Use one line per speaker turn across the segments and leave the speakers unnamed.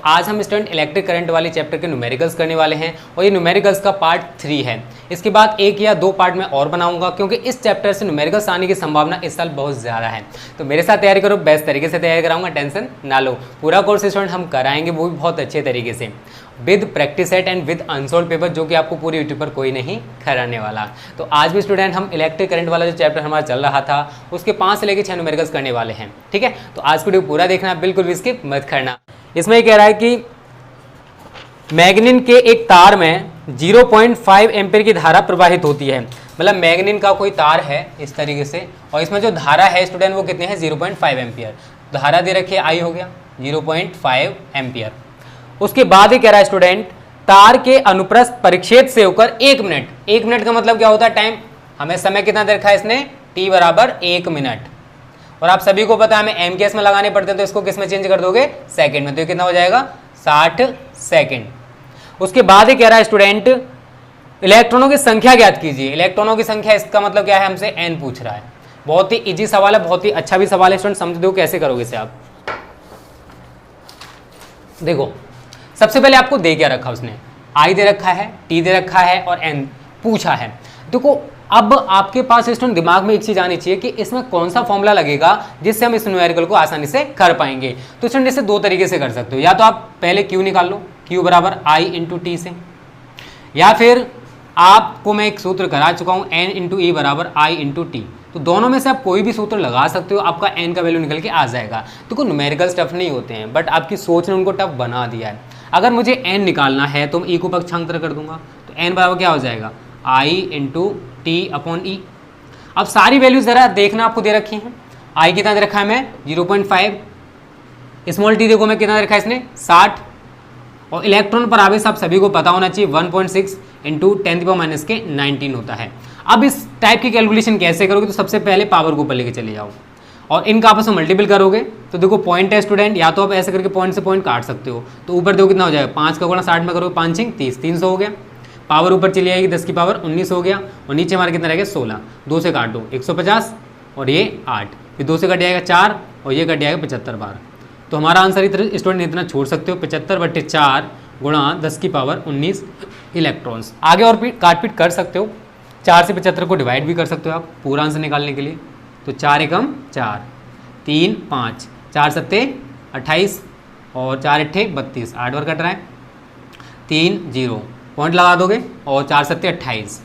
आज हम student electric current वाले चैप्टर के न्यूमेरिकल्स करने वाले हैं और ये न्यूमेरिकल्स का पार्ट 3 है। इसके बाद एक या दो पार्ट में और बनाऊंगा क्योंकि इस चैप्टर से न्यूमेरिकल्स आने की संभावना इस साल बहुत ज़्यादा है। तो मेरे साथ तैयारी करो, बेस्ट तरीके से तैयारी कराऊंगा, टेंशन ना लो। पूरा कोर्स स्टूडेंट हम कराएंगे, वो भी बहुत अच्छे तरीके से, with practice set and with unsold paper, जो कि आपको पूरे यूट्यूब पर कोई नहीं कराने वाला। तो आज भी स्टूडेंट हम इलेक्ट्रिक करंट वाला जो चैप्टर हमारा चल रहा था उसके 5 से लेकर 6 न्यूमेरिकल्स करने वाले हैं। ठीक है, तो आज वीडियो पूरा देखना, बिल्कुल भी स्किप मत करना। इसमें कह रहा है कि मैग्नीन के एक तार में 0.5 एम्पीयर की धारा प्रवाहित होती है। मतलब मैग्नीन का कोई तार है इस तरीके से और इसमें जो धारा है स्टूडेंट वो कितने हैं 0.5 एम्पीयर। धारा दे रखी है आई हो गया 0.5 एम्पीयर। उसके बाद ही कह रहा है स्टूडेंट तार के अनुप्रस्थ परिक्षेत्र से होकर 1 मिनट। 1 मिनट का मतलब क्या होता है टाइम, हमें समय कितना दे रखा है इसने t बराबर 1 मिनट। और आप सभी को पता है हमें एम केस में लगाने पड़ते हैं, तो इसको किस में चेंज कर दोगे सेकंड में, तो ये कितना हो जाएगा 60 सेकंड। उसके बाद ही कह रहा है स्टूडेंट इलेक्ट्रॉनों की संख्या ज्ञात कीजिए। इलेक्ट्रॉनों की संख्या, इसका मतलब क्या है, हमसे n पूछ रहा है। बहुत ही इजी सवाल है, बहुत ही अच्छा भी सवाल है स्टूडेंट, समझ दो कैसे करोगे इसे आप। देखो सबसे पहले आपको दे क्या रखा उसने, आई दे रखा है, टी दे रखा है और एन पूछा है। देखो अब आपके पास स्टूडेंट दिमाग में एक चीज आनी चाहिए कि इसमें कौन सा फॉर्मूला लगेगा जिससे हम इस न्यूमेरिकल को आसानी से कर पाएंगे। तो स्टूडेंट इसे दो तरीके से कर सकते हो, या तो आप पहले क्यू निकाल लो, क्यू बराबर आई इंटू टी से, या फिर आपको मैं एक सूत्र करा चुका हूँ एन इंटू ई बराबर आई इंटू टी। तो दोनों में से आप कोई भी सूत्र लगा सकते हो, आपका एन का वैल्यू निकल के आ जाएगा। तो कोई न्यूमेरिकल्स टफ नहीं होते हैं, बट आपकी सोच ने उनको टफ बना दिया है। अगर मुझे एन निकालना है तो मैं ई को पक्षांतर कर दूंगा, तो एन बराबर क्या हो जाएगा आई इंटू टी अपॉन ई। अब सारी वैल्यूज जरा देखना, आपको दे रखी हैं। आई कितना दे रखा है मैं 0.5, स्मॉल टी देखो मैं कितना दे रखा है इसने 60, और इलेक्ट्रॉन पर आवेश आप सभी को पता होना चाहिए 1.6 इंटू 10⁻⁹ होता है। अब इस टाइप की कैलकुलेशन कैसे करोगे, तो सबसे पहले पावर को ऊपर लेके चले जाओ और इनका आपस में मल्टीपल करोगे। तो देखो पॉइंट है स्टूडेंट, या तो आप ऐसे करके पॉइंट से पॉइंट काट सकते हो। तो ऊपर देखो कितना हो जाएगा 5 का गुणा 60 में करोगे 5 6 30, 300 हो गया। पावर ऊपर चली आएगी 10 की पावर 19 हो गया, और नीचे हमारा कितना रहेगा 16। 2 से काट दो 150 और ये 8, फिर 2 से कट जाएगा 4 और ये कट जाएगा 75 बार। तो हमारा आंसर इतना स्टूडेंट इतना छोड़ सकते हो 75/4 गुणा 10 की पावर 19 इलेक्ट्रॉन्स। आगे और भी काटपीट कर सकते हो, 4 से 75 को डिवाइड भी कर सकते हो आप पूरा आंसर निकालने के लिए। तो 4 एकम 4, 3 5, 4 सत्ते 28 और 4 अट्ठे 32, 8 बार कट रहा है, 3 0 पॉइंट लगा दोगे और 4 सत्ते 28,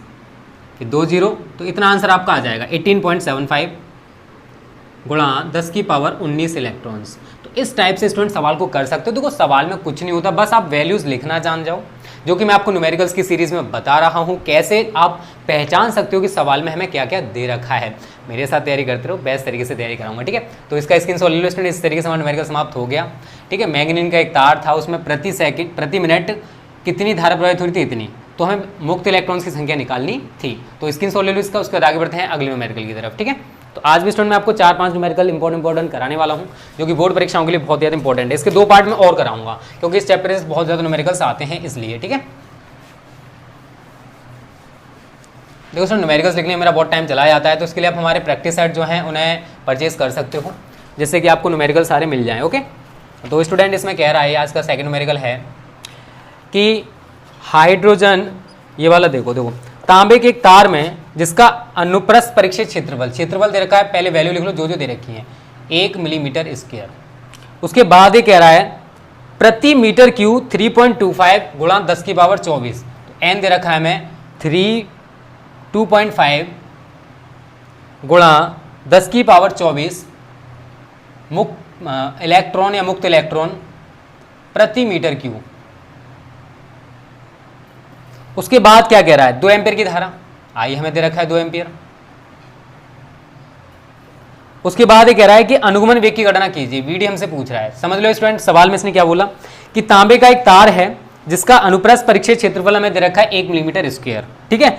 फिर 2 0, तो इतना आंसर आपका आ जाएगा 18.75 गुणा 10 की पावर 19 इलेक्ट्रॉन्स। तो इस टाइप से स्टूडेंट सवाल को कर सकते हो। देखो सवाल में कुछ नहीं होता, बस आप वैल्यूज लिखना जान जाओ, जो कि मैं आपको न्यूमेरिकल्स की सीरीज में बता रहा हूँ कैसे आप पहचान सकते हो कि सवाल में हमें क्या क्या दे रखा है। मेरे साथ तैयारी करते रहो, बेस्ट तरीके से तैयारी कराऊंगा। ठीक है, तो इसका स्क्रीनशॉट ले लो स्टूडेंट। इस तरीके से हमारा न्यूमेरिकल समाप्त हो गया। ठीक है, मैग्नीन का एक तार था, उसमें प्रति मिनट कितनी धारा प्रवाहित हो रही थी, इतनी। तो हमें मुक्त इलेक्ट्रॉन्स की संख्या निकालनी थी। तो स्क्रीनशॉट ले लो इसका, उसके बाद आगे बढ़ते हैं अगले न्यूमेरिकल की तरफ। ठीक है, तो आज भी स्टूडेंट मैं आपको 4-5 न्यूमेरिकल इंपॉर्टेंट कराने वाला हूं, जो कि बोर्ड परीक्षाओं के लिए बहुत ज़्यादा इंपॉर्टेंट है। इसके 2 पार्ट में और कराऊंगा क्योंकि इस चैप्टर से बहुत ज़्यादा न्यूमेरिकल्स आते हैं, इसलिए। ठीक है, देखो स्टूडेंट न्यूमेरिकल्स लिखने में मेरा बहुत टाइम चला जाता है, तो इसके लिए आप हमारे प्रैक्टिस सेट जो हैं उन्हें परचेज कर सकते हो, जिससे कि आपको न्यूमेरिकल सारे मिल जाएँ। ओके, तो स्टूडेंट इसमें कह रहा है, आज का सेकंड न्यूमेरिकल है कि हाइड्रोजन, ये वाला देखो तांबे के एक तार में जिसका अनुप्रस्थ परिक्षेत्र क्षेत्रफल दे रखा है, पहले वैल्यू लिख लो जो दे रखी है 1 मिलीमीटर स्क्वायर। उसके बाद ये कह रहा है प्रति मीटर क्यूब 3.25 गुणा 10 की पावर 24। तो एन दे रखा है हमें 2.5 गुणा 10 की पावर 24 मुक्त इलेक्ट्रॉन या मुक्त इलेक्ट्रॉन प्रति मीटर क्यूब। उसके बाद क्या कह रहा है 2 एम्पीयर की धारा, आई हमें दे रखा है 2 एम्पीयर। उसके बाद ये कह रहा है कि अनुगमन वेग की गणना कीजिए, वीडी हमसे पूछ रहा है। समझ लो स्टूडेंट, सवाल में इसने क्या बोला कि तांबे का एक तार है जिसका अनुप्रस्थ परिक्षेत्र क्षेत्रफल हमें दे रखा है 1 मिलीमीटर स्क्वायर। ठीक है,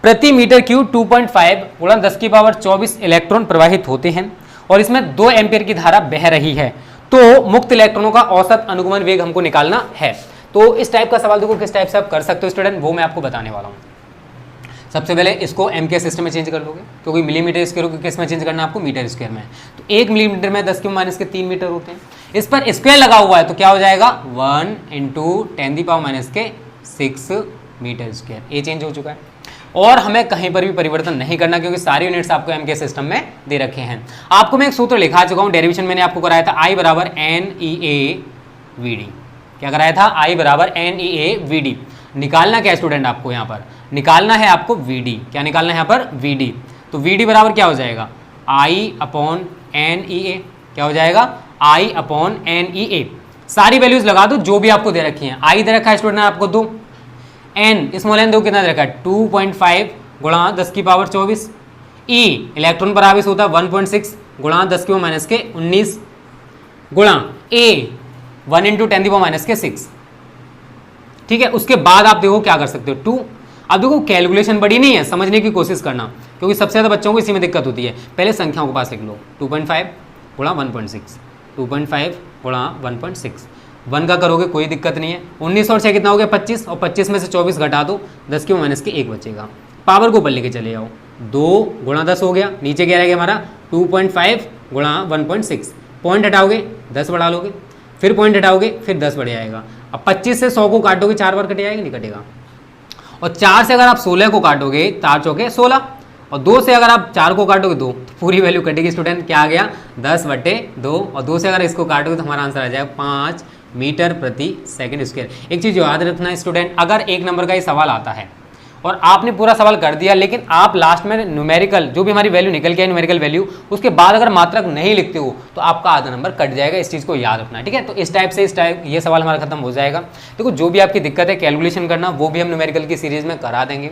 प्रति मीटर क्यूब 2.5 गुणा 10 की पावर 24 इलेक्ट्रॉन प्रवाहित होते हैं और इसमें 2 एम्पीयर की धारा बह रही है। तो मुक्त इलेक्ट्रॉनों का औसत अनुगमन वेग हमको निकालना है। तो इस टाइप का सवाल देखो किस टाइप से आप कर सकते हो स्टूडेंट, वो मैं आपको बताने वाला हूँ। सबसे पहले इसको एम के सिस्टम में चेंज कर लोगे, क्योंकि मिलीमीटर स्क्वायर को किस में चेंज करना है आपको, मीटर स्क्वायर में। तो 1 मिलीमीटर में 10⁻³ 3 मीटर होते हैं। इस पर स्क्वायर लगा हुआ है तो क्या हो जाएगा 1 इंटू 10⁻⁶ मीटर स्क्वायर। ये चेंज हो चुका है और हमें कहीं पर भी परिवर्तन नहीं करना क्योंकि सारी यूनिट्स आपको एम के सिस्टम में दे रखे हैं। आपको मैं एक सूत्र लिखा चुका हूं, डेरिवेशन मैंने आपको कराया था I बराबर NEA/VD। क्या कराया था? I बराबर NEA/VD। निकालना क्या है स्टूडेंट आपको यहाँ पर? निकालना है आपको VD। क्या निकालना है यहाँ पर? VD। तो VD बराबर क्या हो जाएगा? I/NEA। क्या हो जाएगा? I/NEA। सारी वैल्यूज लगा दो जो भी आपको दे रखी हैं। I दे रखा है स्टूडेंट आपको 2, n स्मॉल n दो कितना दे रखा है 2.5 गुणा 10⁻24। E इलेक्ट्रॉन पर आवेश होता है 1.6 गुणा 10⁻⁻19 गुणा A 1 इंटू 10⁻⁶। ठीक है, उसके बाद आप देखो क्या कर सकते हो 2। अब देखो कैलकुलेशन बड़ी नहीं है, समझने की कोशिश करना क्योंकि सबसे ज़्यादा बच्चों को इसी में दिक्कत होती है। पहले संख्याओं के पास लिख लो 2.5 गुणा 1.6, 2.5 गुणा 1.6। 1 का करोगे कोई दिक्कत नहीं है। 19 और 6 कितना हो गया 25, और 25 में से 24 घटा दो 10⁻⁻1 बचेगा। पावर को ऊपर लेके चले जाओ, 2 गुणा 10 हो गया, नीचे क्या रहेगा हमारा 2.5 गुणा 1.6। पॉइंट हटाओगे 10 बढ़ा लोगे, फिर पॉइंट हटाओगे फिर 10 बढ़ जाएगा। अब 25 से 100 को काटोगे 4 बार कट जाएगा, नहीं कटेगा। और 4 से अगर आप 16 को काटोगे 4 चौके 16, और 2 से अगर आप 4 को काटोगे 2 तो पूरी वैल्यू कटेगी स्टूडेंट। क्या आ गया 10/2, और 2 से अगर इसको काटोगे तो हमारा आंसर आ जाएगा 5 मीटर प्रति सेकंड स्क्वायर। एक चीज़ याद रखना स्टूडेंट, अगर एक नंबर का ये सवाल आता है और आपने पूरा सवाल कर दिया लेकिन आप लास्ट में न्यूमेरिकल जो भी हमारी वैल्यू निकल के है न्यूमेरिकल वैल्यू, उसके बाद अगर मात्रक नहीं लिखते हो तो आपका आधा नंबर कट जाएगा। इस चीज़ को याद रखना, ठीक है। तो इस टाइप ये सवाल हमारा खत्म हो जाएगा। देखो जो भी आपकी दिक्कत है कैलकुलेशन करना, वो भी हम न्यूमेरिकल की सीरीज में करा देंगे,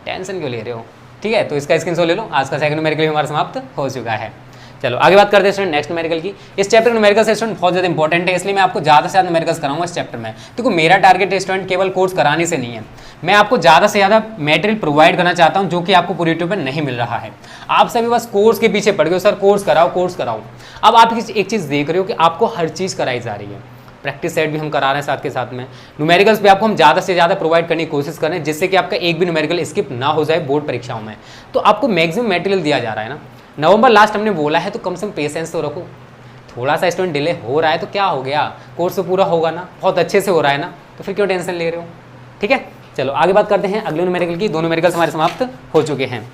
टेंशन क्यों ले रहे हो, ठीक है। तो इसका स्क्रीनशॉट ले लो। आज का सेकंड न्यूमेरिकल भी हमारा समाप्त हो चुका है। चलो आगे बात करते हैं स्टूडेंट नेक्स्ट न्यूमेरिकल की। इस चैप्टर न्यूमेरिकल से स्टूडेंट बहुत ज़्यादा इंपॉर्टेंट है, इसलिए मैं आपको ज़्यादा से ज़्यादा न्यूमेरिकल्स कराऊंगा इस चैप्टर में। देखो मेरा टारगेट स्टूडेंट केवल कोर्स कराने से नहीं है, मैं आपको ज़्यादा से ज़्यादा मटेरियल प्रोवाइड करना चाहता हूं जो कि आपको पूरे यूट्यूब पर नहीं मिल रहा है। आप सभी बस कोर्स के पीछे पड़ गए, सर कोर्स कराओ कोर्स कराओ। अब आप एक चीज़ देख रहे हो कि आपको हर चीज़ कराई जा रही है, प्रैक्टिस सेट भी हम करा रहे हैं साथ के साथ में, न्यूमेरिकल्स भी आपको हम ज़्यादा से ज़्यादा प्रोवाइड करने की कोशिश कर रहे हैं जिससे कि आपका एक भी न्यूमेरिकल स्किप ना हो जाए बोर्ड परीक्षाओं में। तो आपको मैक्सिमम मटेरियल दिया जा रहा है ना, नवंबर लास्ट हमने बोला है, तो कम से कम पेशेंस तो रखो। थोड़ा सा स्टूडेंट डिले हो रहा है तो क्या हो गया, कोर्स तो पूरा होगा ना, बहुत अच्छे से हो रहा है ना, तो फिर क्यों टेंशन ले रहे हो, ठीक है। चलो आगे बात करते हैं अगले न्यूमेरिकल की। 2 न्यूमेरिकल्स हमारे समाप्त हो चुके हैं।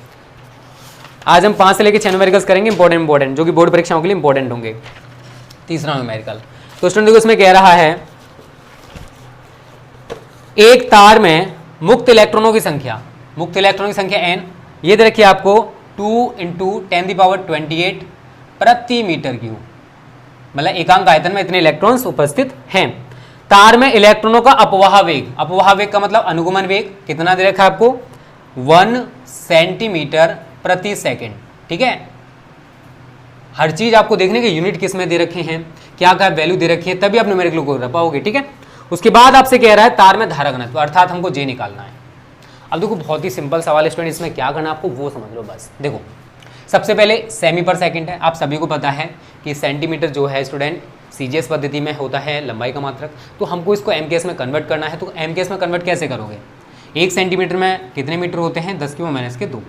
आज हम 5 से लेकर 6 न्यूमेरिकल्स करेंगे इंपॉर्टेंट जो कि बोर्ड परीक्षाओं के लिए इंपॉर्टेंट होंगे। तीसरा न्यूमेरिकल तो स्टूडेंट देखो इसमें कह रहा है एक तार में मुक्त इलेक्ट्रॉनों की संख्या n ये दे रखिए आपको 2 × 10⁻28 प्रति मीटर क्यूब, मतलब एकांक आयतन में इतने इलेक्ट्रॉन्स उपस्थित हैं। तार में इलेक्ट्रॉनों का अपवाह वेग का मतलब अनुगमन वेग कितना दे रखा है आपको 1 सेंटीमीटर प्रति सेकंड, ठीक है। हर चीज आपको देखने के यूनिट किस में दे रखे हैं, क्या क्या वैल्यू दे रखी है, तभी आप न्यूमेरिकल को कर पाओगे, ठीक है। उसके बाद आपसे कह रहा है तार में धारा घनत्व, अर्थात हमको जे निकालना है। अब देखो बहुत ही सिंपल सवाल है स्टूडेंट, इसमें क्या करना आपको वो समझ लो बस। देखो सबसे पहले सेमी पर सेकंड है, आप सभी को पता है कि सेंटीमीटर जो है स्टूडेंट सीजीएस पद्धति में होता है लंबाई का मात्रक, तो हमको इसको एमकेएस में कन्वर्ट करना है। तो एमकेएस में कन्वर्ट कैसे करोगे, 1 सेंटीमीटर में कितने मीटर होते हैं 10⁻⁻2,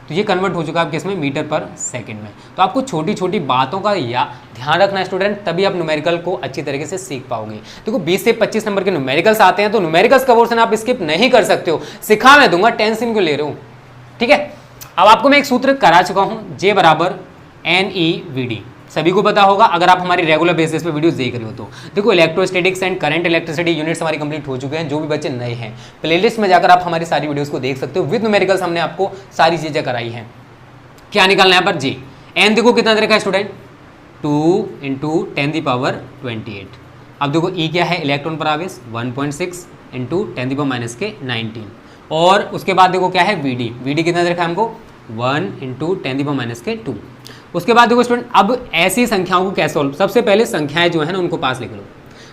तो ये कन्वर्ट हो चुका है आपके इसमें मीटर पर सेकंड में। तो आपको छोटी छोटी बातों का ध्यान रखना है स्टूडेंट, तभी आप न्यूमेरिकल को अच्छी तरीके से सीख पाओगे। देखो 20 से 25 नंबर के न्यूमेरिकल्स आते हैं, तो न्यूमेरिकल्स का पोर्शन आप स्किप नहीं कर सकते हो, सिखा मैं दूंगा, टेंशन क्यों ले रहे हो, ठीक है। अब आपको मैं एक सूत्र करा चुका हूँ, J बराबर NEVD, सभी को पता होगा अगर आप हमारी रेगुलर बेसिस पे वीडियोस देख रहे हो तो। देखो electrostatics and current electricity units हमारी कंप्लीट हो चुके हैं। जो भी बच्चे नए हैं प्लेलिस्ट में जाकर आप हमारी सारी वीडियोस को देख सकते हो, विद न्यूमेरिकल्स हमने आपको सारी चीजें कराई हैं। क्या निकालना है यहाँ पर J, N देखो कितना दे रखा है स्टूडेंट 2 × 10⁻28। अब देखो E क्या है इलेक्ट्रॉन पर आवेश 1.6 × 10⁻⁻19, और उसके बाद देखो क्या है VD कितना दे रखा है हमको 1 × 10⁻2। उसके बाद देखो स्टूडेंट अब ऐसी संख्याओं को कैसे सोल्व, सबसे पहले संख्याएं जो है ना उनको पास लिख लो।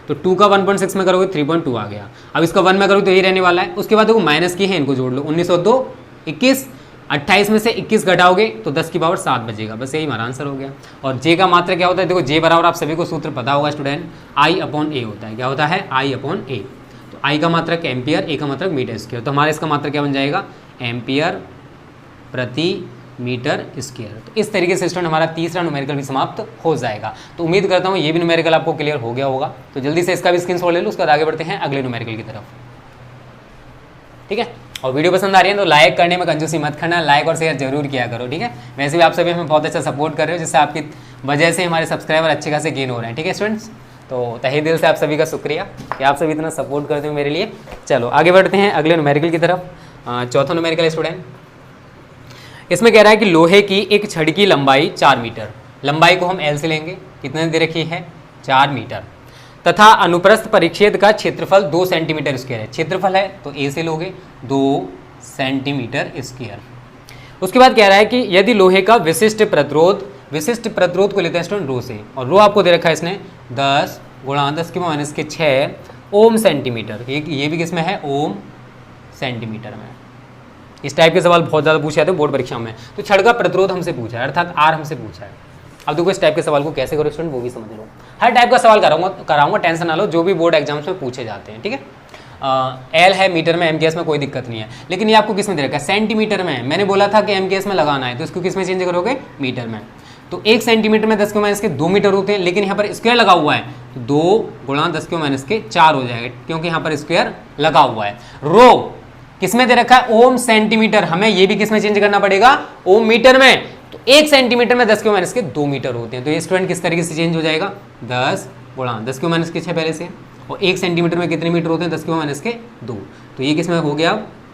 तो 2 का 1.6 में करोगे 3.2 आ गया, अब इसका 1 में करोगे तो यही रहने वाला है। उसके बाद देखो माइनस की है, इनको जोड़ लो, 19 और 2 21, 28 में से 21 घटाओगे तो 10 की पावर 7 बचेगा, बस यही हमारा आंसर हो गया। और J का मात्रा क्या होता है, देखो J बराबर आप सभी को सूत्र पता होगा स्टूडेंट, I/A होता है। क्या होता है I/A, तो I का मात्रक एम्पियर, A का मात्रक मीटर स्क्वायर, तो हमारा इसका मात्रक क्या बन जाएगा एम्पियर प्रति मीटर स्क्वायर। तो इस तरीके से स्टूडेंट हमारा तीसरा न्यूमेरिकल भी समाप्त हो जाएगा। तो उम्मीद करता हूँ ये भी न्यूमेरिकल आपको क्लियर हो गया होगा। तो जल्दी से इसका भी स्क्रीनशॉट ले लो, उसके बाद आगे बढ़ते हैं अगले न्यूमेरिकल की तरफ। ठीक है, और वीडियो पसंद आ रही है तो लाइक करने में कंजूसी मत करना, लाइक और शेयर जरूर किया करो। ठीक है, वैसे भी आप सभी हमें बहुत अच्छा सपोर्ट कर रहे हो, जिससे आपकी वजह से हमारे सब्सक्राइबर अच्छे खासे गेन हो रहे हैं। ठीक है स्टूडेंट्स, तो तहे दिल से आप सभी का शुक्रिया कि आप सभी इतना सपोर्ट करते हो मेरे लिए। चलो आगे बढ़ते हैं अगले न्यूमेरिकल की तरफ। चौथा न्यूमेरिकल स्टूडेंट, इसमें कह रहा है कि लोहे की एक छड़ की लंबाई 4 मीटर, लंबाई को हम एल से लेंगे, कितने दे रखी है 4 मीटर, तथा अनुप्रस्थ परिच्छेद का क्षेत्रफल 2 सेंटीमीटर स्क्वायर है। क्षेत्रफल है तो ए से लोगे 2 सेंटीमीटर स्क्वायर। उसके बाद कह रहा है कि यदि लोहे का विशिष्ट प्रतिरोध को लेते हैं स्टूडेंट रो से, और रो आपको दे रखा है इसने 10 गुणा 10⁻⁶ ओम सेंटीमीटर। ये भी किसमें है, ओम सेंटीमीटर में। इस टाइप के सवाल बहुत ज़्यादा पूछे जाते हैं बोर्ड परीक्षा में। तो छड़ का प्रतिरोध हमसे पूछा है, अर्थात आर हमसे पूछा है। अब देखो इस टाइप के सवाल को कैसे करो स्टूडेंट, वो भी समझ लो। हर टाइप का सवाल कराऊंगा, टेंशन ना लो, जो भी बोर्ड एग्जाम्स में पूछे जाते हैं। ठीक है, एल है मीटर में, एमकेएस में कोई दिक्कत नहीं है, लेकिन ये आपको किस में दे रखा है, सेंटीमीटर में। मैंने बोला था कि एमकेएस में लगाना है, तो इसको किस में चेंज करोगे, मीटर में। तो 1 सेंटीमीटर में 10⁻2 मीटर होते हैं, लेकिन यहाँ पर स्क्वायर लगा हुआ है, तो 2 गुणा 10⁻4 हो जाएगा, क्योंकि यहाँ पर स्क्वायर लगा हुआ है। रो किसमें दे रखा है, ओम सेंटीमीटर, हमें ये भी किसमें चेंज करना पड़ेगा, ओम मीटर में। तो 1 सेंटीमीटर में 10⁻2 मीटर होते हैं। तो ये स्टूडेंट किस तरीके से चेंज हो जाएगा, 10 गुणा 10⁻6 पहले से, और 1 सेंटीमीटर में कितने मीटर होते हैं, 10⁻2। तो ये किसमें हो गया,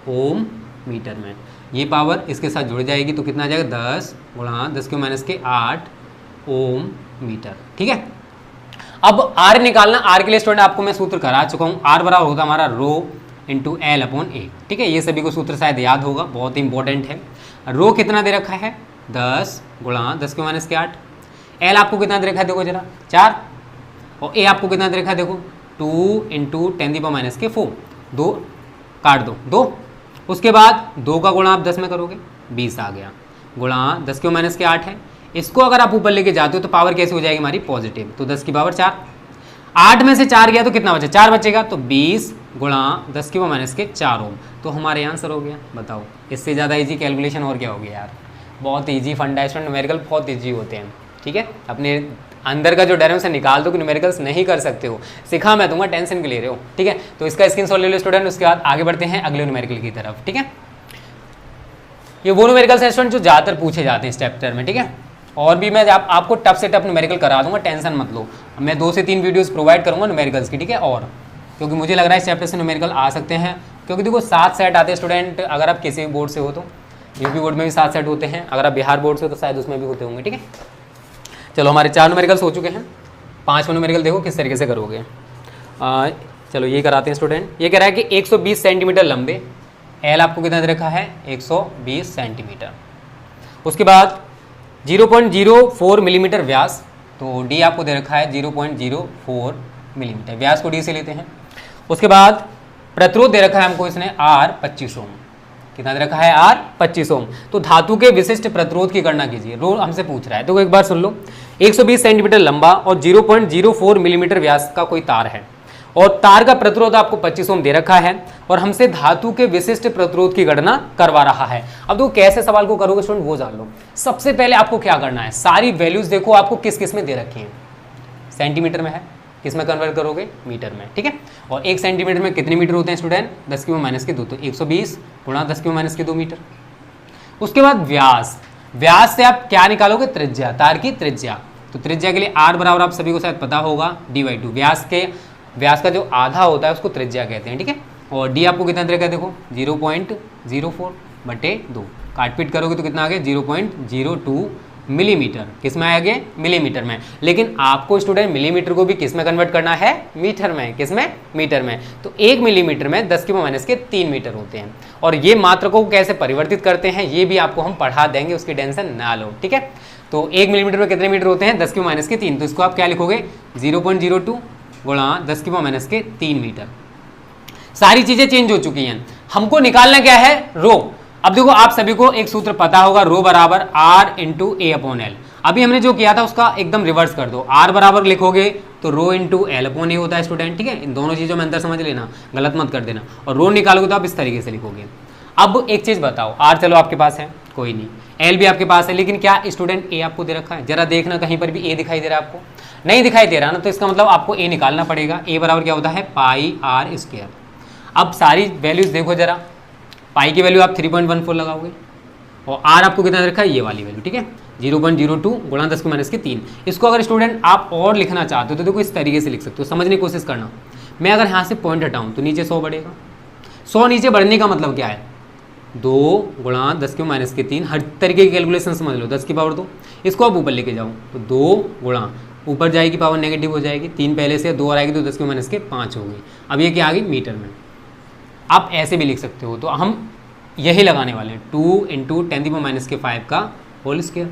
ओम मीटर में। ये पावर इसके साथ जुड़ जाएगी तो कितना आ जाएगा, 10 गुणा 10⁻8 ओम मीटर। ठीक है, अब आर निकालना। आर के लिए स्टूडेंट आपको मैं सूत्र करा चुका हूँ, आर बराबर होता हमारा रो इंटू एल अपॉन ए। ठीक है, ये सभी को सूत्र शायद याद होगा, बहुत ही इंपॉर्टेंट है। रो कितना दे रखा है, 10 गुणा 10⁻8। एल आपको कितना दे रखा है, देखो जरा 4, और ए आपको कितना दे रखा है, देखो 2 इंटू 10⁻4। 2 काट दो, 2। उसके बाद 2 का गुणा आप 10 में करोगे, 20 आ गया, गुणा 10⁻8 है। इसको अगर आप ऊपर लेके जाते हो तो पावर कैसे हो जाएगी हमारी, पॉजिटिव, तो 10 की पावर 4। 8 में से 4 गया तो कितना बचा, 4 बचेगा, तो 20 गुणा 10⁻4 ओम। तो हमारे आंसर हो गया। बताओ इससे ज़्यादा इजी कैलकुलेशन और क्या हो गया यार, बहुत इजी फंडा है स्टूडेंट, न्यूमेरिकल बहुत इजी होते हैं। ठीक है, अपने अंदर का जो डर है उसे निकाल दो कि न्यूमेरिकल्स नहीं कर सकते हो, सिखा मैं दूंगा, टेंशन के ले रहे हो। ठीक है, तो इसका स्क्रीनशॉट ले लो स्टूडेंट, उसके बाद आगे बढ़ते हैं अगले न्यूमेरिकल की तरफ। ठीक है, ये वो न्यूमेरिकल्स हैं स्टूडेंट जो ज़्यादातर पूछे जाते हैं इस चैप्टर में। ठीक है, और भी मैं आपको टफ से टफ न्यूमेरिकल करा दूंगा, टेंशन मत लो। मैं 2 से 3 वीडियोस प्रोवाइड करूंगा न्यूमेरिकल्स की। ठीक है, और क्योंकि मुझे लग रहा है इस चैप्टर से न्यूमेरिकल आ सकते हैं, क्योंकि देखो 7 सेट आते हैं स्टूडेंट, अगर आप किसी भी बोर्ड से हो तो। यूपी बोर्ड में भी 7 सेट होते हैं, अगर आप बिहार बोर्ड से हो तो शायद उसमें भी होते होंगे। ठीक है, चलो हमारे 4 न्यूमेरिकल्स हो चुके हैं, 5वां न्यूमेरिकल देखो किस तरीके से करोगे। चलो ये कराते हैं स्टूडेंट। ये कह रहा है कि 120 सेंटीमीटर लंबे, एल आपको कितना दे रखा है, 120 सेंटीमीटर। उसके बाद 0.04 मिलीमीटर व्यास, तो डी आपको दे रखा है 0.04 मिलीमीटर, व्यास को डी से लेते हैं। उसके बाद प्रतिरोध दे रखा है हमको इसने आर 25 ओम, कितना दे रखा है, आर 25 ओम। तो धातु के विशिष्ट प्रतिरोध की गणना कीजिए, रो हमसे पूछ रहा है। तो एक बार सुन लो, 120 सेंटीमीटर लंबा और 0.04 मिलीमीटर व्यास का कोई तार है, और तार का प्रतिरोध आपको 25 ओम दे रखा है, और हमसे धातु के विशिष्ट प्रतिरोध की गणना करवा रहा है। अब तो कैसे सवाल को करोगे स्टूडेंट वो जान लो। सबसे पहले आपको क्या करना है, सारी वैल्यूज देखो आपको किस किस में दे रखी हैं। सेंटीमीटर में है, किस में कन्वर्ट करोगे, मीटर में। ठीक है, और 1 सेंटीमीटर में कितने मीटर होते हैं स्टूडेंट, 10⁻2, तो 120 गुणा 10⁻2 मीटर। उसके बाद व्यास, व्यास से आप क्या निकालोगे, त्रिज्या, तार की त्रिज्या। तो त्रिज्या के लिए आर बराबर आप सभी को शायद पता होगा d/2, व्यास का जो आधा होता है उसको त्रिज्या कहते हैं। ठीक है, और डी आपको कितना दे रखा है, देखो 0.04/2, काटपीट करोगे तो कितना आ गया, 0.02 मिलीमीटर। किस में आ गया, मिलीमीटर में। लेकिन आपको स्टूडेंट मिलीमीटर को भी किस में कन्वर्ट करना है, मीटर में। किस में, मीटर में। तो 1 मिलीमीटर में 10⁻3 मीटर होते हैं, और ये मात्रकों को कैसे परिवर्तित करते हैं ये भी आपको हम पढ़ा देंगे, उसकी टेंशन ना लो। ठीक है, तो 1 मिलीमीटर में कितने मीटर होते हैं, 10⁻3, तो इसको आप क्या लिखोगे, 0.02 गुणा 10⁻3 मीटर। सारी चीजें चेंज हो चुकी हैं, हमको निकालना क्या है, रो। अब देखो आप सभी को एक सूत्र पता होगा, रो बराबर r into a upon l. अभी हमने जो किया था उसका एकदम रिवर्स कर दो, आर बराबर लिखोगे तो रो इंटू एल अपॉन ए होता है स्टूडेंट। ठीक है, इन दोनों चीजों में अंतर समझ लेना, गलत मत कर देना। और रो निकालोगे तो आप इस तरीके से लिखोगे। अब एक चीज़ बताओ, आर चलो आपके पास है, कोई नहीं, एल भी आपके पास है, लेकिन क्या स्टूडेंट ए आपको दे रखा है? जरा देखना कहीं पर भी ए दिखाई दे रहा है आपको? नहीं दिखाई दे रहा ना, तो इसका मतलब आपको ए निकालना पड़ेगा। ए बराबर क्या होता है? पाई आर स्क्वायर। अब सारी वैल्यूज देखो जरा, पाई की वैल्यू आप 3.14 लगाओगे और आर आपको कितना दे रखा है? ये वाली वैल्यू, ठीक है, 0.02 गुणा 10⁻³ इसको अगर स्टूडेंट आप और लिखना चाहते हो तो देखो इस तरीके से लिख सकते हो, समझने की कोशिश करना। मैं अगर यहाँ से पॉइंट हटाऊँ तो नीचे 100 बढ़ेगा। 100 नीचे बढ़ने का मतलब क्या है? 2 गुणा 10⁻³ हर तरीके की कैलकुलेशन समझ लो, 10 की पावर 2, इसको आप ऊपर लेके जाओ तो 2 गुणा ऊपर जाएगी पावर नेगेटिव हो जाएगी, 3 पहले से 2 और आएगी तो 10⁻5 होगी। अब ये क्या आ गई? मीटर में। आप ऐसे भी लिख सकते हो, तो हम यही लगाने वाले हैं, 2 × 10⁻⁵ का होल स्क्वायर।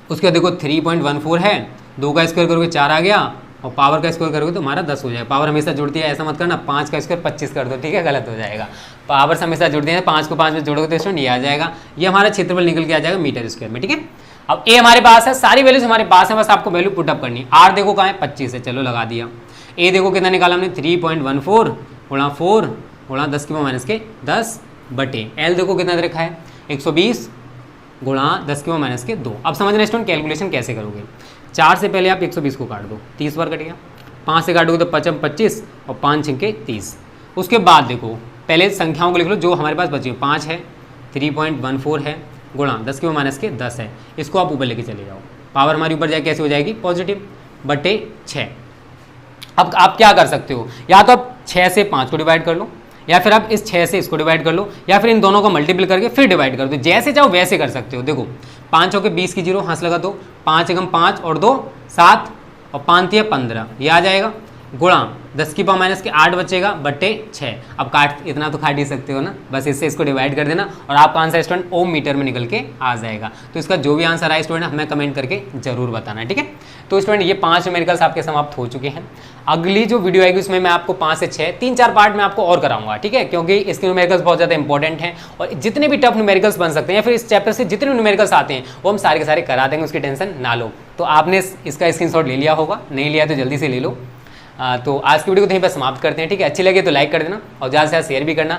उसके बाद देखो 3.14 है, 2 का स्क्वायर करोगे 4 आ गया, और पावर का स्क्वायर करोगे तो हमारा 10 हो जाएगा। पावर हमेशा जुड़ती है, ऐसा मत करना 5 का स्क्वायर 25 कर दो, ठीक है, गलत हो जाएगा। पावर हमेशा जुड़ती है, 5 को 5 में जोड़ोगे तो स्टूडेंट ये आ जाएगा, ये हमारा क्षेत्रफल निकल के आ जाएगा मीटर स्क्वायर में, ठीक है। अब ए हमारे पास है, सारी वैल्यूज हमारे पास है, बस आपको वैल्यू पुटअप करनी है। आर देखो कहाँ है? 25 है, चलो लगा दिया। ए देखो कितना निकाला हमने? 3.14 गुणा 4 गुणा 10⁻10 बटे एल देखो कितना दे रखा है? 120 गुणा 10⁻2। अब समझना स्टूडेंट कैलकुलेशन कैसे करोगे। 4 से पहले आप 120 को काट दो, 30 बार कट गया। 5 से काटोगे तो 5 25 और 5 6 30। उसके बाद देखो पहले संख्याओं को लिख लो जो हमारे पास बची हुई। 5 है, 3.14 है, गुणा 10⁻10 है, इसको आप ऊपर लेके चले जाओ। पावर हमारी ऊपर जाए कैसे हो जाएगी? पॉजिटिव, बटे 6। अब आप क्या कर सकते हो, या तो आप 6 से 5 को डिवाइड कर लो, या फिर आप इस 6 से इसको डिवाइड कर लो, या फिर इन दोनों को मल्टीपल करके फिर डिवाइड कर दो। जैसे चाहो वैसे कर सकते हो। देखो 5 होके 20 की 0 हाथ लगा दो, 5 एकम 5 और 2 7 और 5 3 15, ये आ जाएगा, गुणा 10⁻8 बचेगा बटे 6। अब काट इतना तो काट ही सकते हो ना, बस इससे इसको डिवाइड कर देना और आपका आंसर स्टूडेंट ओम मीटर में निकल के आ जाएगा। तो इसका जो भी आंसर आए स्टूडेंट हमें कमेंट करके जरूर बताना है, ठीक है। तो स्टूडेंट ये 5 न्यूमेरिकल्स आपके समाप्त हो चुके हैं। अगली जो वीडियो आएगी उसमें मैं आपको 5 से 6 3-4 पार्ट में आपको और कराऊंगा, ठीक है, क्योंकि इसके न्यूमेरिकल्स बहुत ज़्यादा इंपॉर्टेंट हैं और जितने भी टफ न्यूमेरिकल्स बन सकते हैं या फिर इस चैप्टर से जितने न्यूमेरिकल्स आते हैं वो हम सारे के सारे करा देंगे, उसकी टेंशन ना लो। तो आपने इसका स्क्रीनशॉट ले लिया होगा, नहीं लिया तो जल्दी से ले लो। तो आज की वीडियो को यहीं पर समाप्त करते हैं, ठीक है। अच्छी लगे तो लाइक कर देना और ज़्यादा से ज़्यादा शेयर भी करना।